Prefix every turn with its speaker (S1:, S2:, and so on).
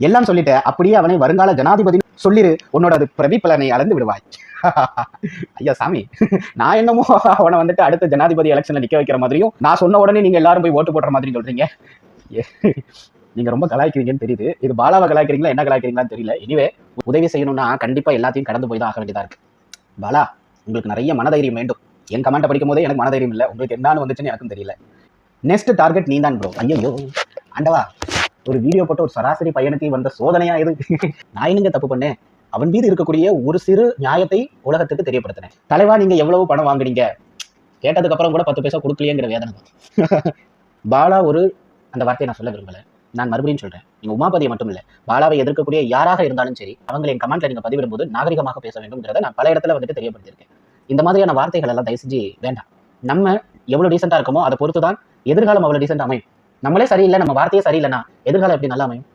S1: எல்லாம் சொல்லிட்டு அப்படியே அவனை வருங்கால ஜனாதிபதி சொல்லிரு, உன்னோட அது பிரதிபலனை அளந்து விடுவாய். ஐயா சாமி, நான் என்னமோ அவனை வந்துட்டு அடுத்த ஜனாதிபதி எலெக்ஷன்ல நிக்க வைக்கிற மாதிரியும், நான் சொன்ன உடனே நீங்க எல்லாரும் போய் ஓட்டு போடுற மாதிரி சொல்றீங்க. நீங்க ரொம்ப கலாய்க்கிறீங்கன்னு தெரியுது. இது பாலாவை கலாய்க்கிறீங்களா என்ன கலாய்க்கிறீங்களான்னு தெரியல. இனிவே உதவி செய்யணும்னா கண்டிப்பா எல்லாத்தையும் கடந்து போய் தான் ஆக வேண்டியதா இருக்கு. பாலா, உங்களுக்கு நிறைய மனதைரியம் வேண்டும். என் கமெண்ட் படிக்கும் போதே எனக்கு மனதைரியம் இல்லை. உங்களுக்கு என்னன்னு வந்துச்சுன்னு எனக்கும் தெரியல. நெக்ஸ்ட் டார்கெட் நீ தான் ப்ரோ. ஐயோ ஆண்டவா, ஒரு வீடியோ போட்டு ஒரு சராசரி பையனுக்கு வந்த சோதனையா இது? நான் என்னங்க தப்பு பண்ணேன்? அவன் மீது இருக்கக்கூடிய ஒரு சிறு நியாயத்தை உலகத்துக்கு தெரியப்படுத்தினேன். தலைவா, நீங்க எவ்வளவு பணம் வாங்குனீங்க? கேட்டதுக்கு அப்புறம் கூட 10 பைசா கொடுக்கலையேங்கிற வேதனை தான். பாலா அந்த வார்த்தையை நான் சொல்ல விரும்பல. நான் மறுபடியும் சொல்றேன், நீங்க உமாபதியை மட்டும் இல்ல, பாலாவை எதிர்க்கக்கூடிய யாராக இருந்தாலும் சரி, அவங்களை என் கமெண்ட்ல நீங்க பதிவிடும் போது நாகரிகமாக பேச வேண்டும்ங்கிறத நான் பல இடத்துல வந்துட்டு தெரியப்படுத்தியிருக்கேன். இந்த மாதிரியான வார்த்தைகள் எல்லாம் தயவு செஞ்சு வேண்டாம். நம்ம எவ்வளவு டீசெண்டா இருக்கமோ அதை பொறுத்துதான் எதிர்காலம் அவ்வளவு டீசெண்டா அமையும். நம்மளே சரியில்லை, நம்ம வார்த்தையே சரியில்லைன்னா எதிர்காலம் எப்படி நல்லா அமையும்?